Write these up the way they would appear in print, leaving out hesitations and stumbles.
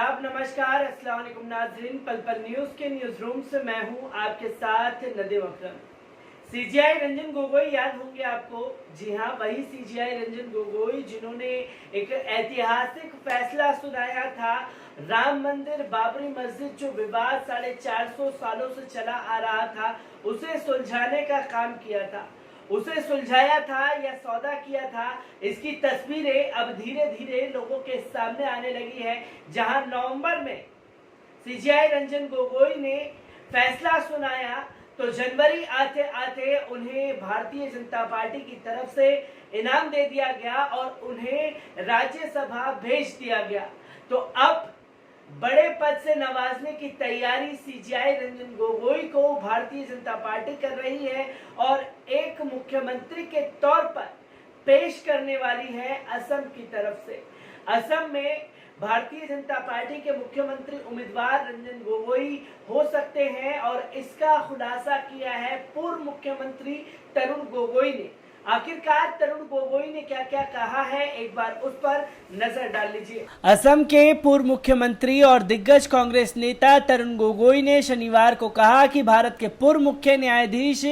आदाब, नमस्कार, अस्सलाम वालेकुम नाज़रीन। पल पल न्यूज़ के न्यूज़ रूम से मैं हूं आपके साथ नदीम अकरम। सीजीआई रंजन गोगोई याद होंगे आपको। जी हां, वही सीजीआई रंजन गोगोई जिन्होंने एक ऐतिहासिक फैसला सुनाया था। राम मंदिर, बाबरी मस्जिद, जो विवाद 450 सालों से चला आ रहा था, उसे सुलझाने का काम किया था, उसे सुलझाया था या सौदा किया था। इसकी तस्वीरें अब धीरे धीरे लोगों के सामने आने लगी है। जहां नवंबर में सीजीआई रंजन गोगोई ने फैसला सुनाया, तो जनवरी आते आते उन्हें भारतीय जनता पार्टी की तरफ से इनाम दे दिया गया और उन्हें राज्यसभा भेज दिया गया। तो अब बड़े पद से नवाजने की तैयारी सीजीआई रंजन गोगोई को भारतीय जनता पार्टी कर रही है और एक मुख्यमंत्री के तौर पर पेश करने वाली है असम की तरफ से। असम में भारतीय जनता पार्टी के मुख्यमंत्री उम्मीदवार रंजन गोगोई हो सकते हैं और इसका खुलासा किया है पूर्व मुख्यमंत्री तरुण गोगोई ने। आखिरकार तरुण गोगोई ने क्या क्या कहा है, एक बार उस पर नजर डाल लीजिए। असम के पूर्व मुख्यमंत्री और दिग्गज कांग्रेस नेता तरुण गोगोई ने शनिवार को कहा कि भारत के पूर्व मुख्य न्यायाधीश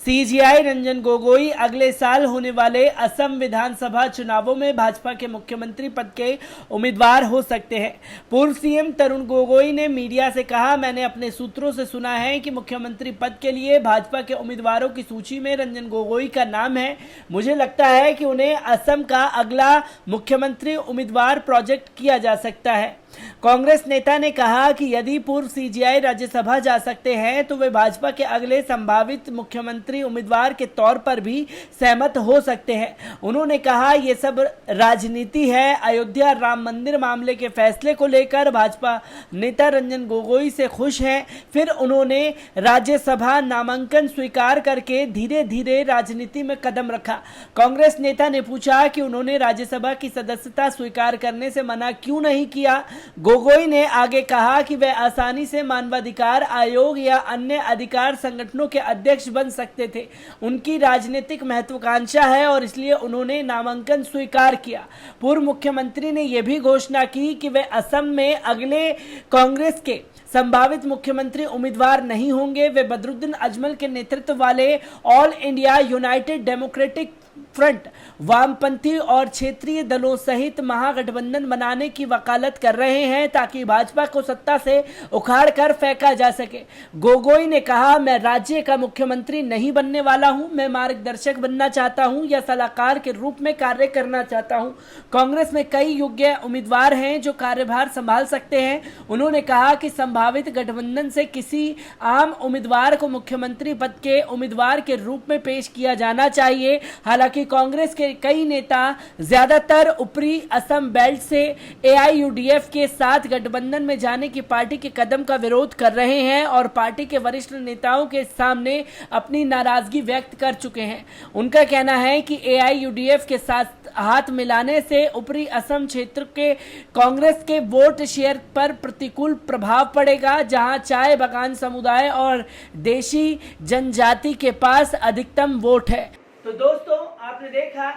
सीजीआई रंजन गोगोई अगले साल होने वाले असम विधानसभा चुनावों में भाजपा के मुख्यमंत्री पद के उम्मीदवार हो सकते हैं। पूर्व सीएम तरुण गोगोई ने मीडिया से कहा, मैंने अपने सूत्रों से सुना है कि मुख्यमंत्री पद के लिए भाजपा के उम्मीदवारों की सूची में रंजन गोगोई का नाम है। मुझे लगता है कि उन्हें असम का अगला मुख्यमंत्री उम्मीदवार प्रोजेक्ट किया जा सकता है। कांग्रेस नेता ने कहा कि यदि पूर्व सीजीआई राज्यसभा जा सकते हैं तो वे भाजपा के अगले संभावित मुख्यमंत्री उम्मीदवार के तौर पर भी सहमत हो सकते हैं। उन्होंने कहा, यह सब राजनीति है। अयोध्या राम मंदिर मामले के फैसले को लेकर भाजपा नेता रंजन गोगोई से खुश हैं। फिर उन्होंने राज्यसभा नामांकन स्वीकार करके धीरे धीरे राजनीति में कदम रखा। कांग्रेस नेता ने पूछा कि उन्होंने राज्यसभा की सदस्यता स्वीकार करने से मना क्यों नहीं किया। गोगोई ने आगे कहा कि वे आसानी से मानवाधिकार आयोग या अन्य अधिकार संगठनों के अध्यक्ष बन सकते थे। उनकी राजनीतिक महत्वाकांक्षा है और इसलिए उन्होंने नामांकन स्वीकार किया। पूर्व मुख्यमंत्री ने यह भी घोषणा की कि वे असम में अगले कांग्रेस के संभावित मुख्यमंत्री उम्मीदवार नहीं होंगे। वे बदरुद्दीन अजमल के नेतृत्व वाले all India United democratic front, वामपंथी और क्षेत्रीय दलों सहित महागठबंधन बनाने की वकालत कर रहे हैं ताकि भाजपा को सत्ता से उखाड़ कर फेंका जा सके। गोगोई ने कहा, मैं राज्य का मुख्यमंत्री नहीं बनने वाला हूं, मैं मार्गदर्शक बनना चाहता हूं या सलाहकार के रूप में कार्य करना चाहता हूं। कांग्रेस में कई योग्य उम्मीदवार हैं जो कार्यभार संभाल सकते हैं। उन्होंने कहा कि संभावित गठबंधन से किसी आम उम्मीदवार को मुख्यमंत्री पद के उम्मीदवार के रूप में पेश किया जाना चाहिए। हालांकि कांग्रेस के कई नेता ज्यादातर ऊपरी असम बेल्ट से एआईयूडीएफ के साथ गठबंधन में जाने की पार्टी के कदम का विरोध कर रहे हैं और पार्टी के वरिष्ठ नेताओं के सामने अपनी नाराजगी व्यक्त कर चुके हैं। उनका कहना है कि एआईयूडीएफ के साथ हाथ मिलाने से ऊपरी असम क्षेत्र के कांग्रेस के वोट शेयर पर प्रतिकूल प्रभाव पड़ेगा, जहां चाय बगान समुदाय और देशी जनजाति के पास अधिकतम वोट है। तो दोस्तों, आपने देखा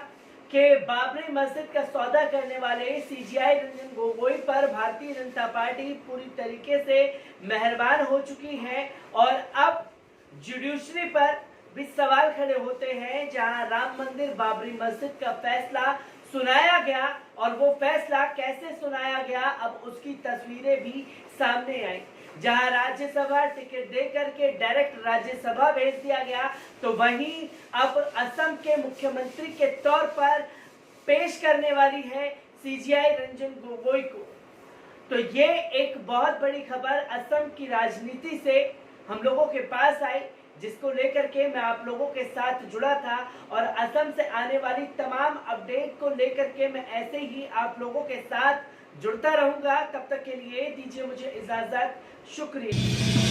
कि बाबरी मस्जिद का सौदा करने वाले सीजीआई रंजन गोगोई पर भारतीय जनता पार्टी पूरी तरीके से मेहरबान हो चुकी है और अब जुडिशरी पर भी सवाल खड़े होते हैं। जहां राम मंदिर, बाबरी मस्जिद का फैसला सुनाया गया और वो फैसला कैसे सुनाया गया, अब उसकी तस्वीरें भी सामने आई। जहां राज्यसभा टिकट दे करके डायरेक्ट राज्यसभा भेज दिया गया, तो वहीं अब असम के मुख्यमंत्री के तौर पर पेश करने वाली है सीजीआई रंजन गोगोई को। तो ये एक बहुत बड़ी खबर असम की राजनीति से हम लोगों के पास आई, जिसको लेकर के मैं आप लोगों के साथ जुड़ा था और असम से आने वाली तमाम अपडेट को लेकर के मैं ऐसे ही आप लोगों के साथ जुड़ता रहूंगा। तब तक के लिए दीजिए मुझे इजाजत। शुक्रिया।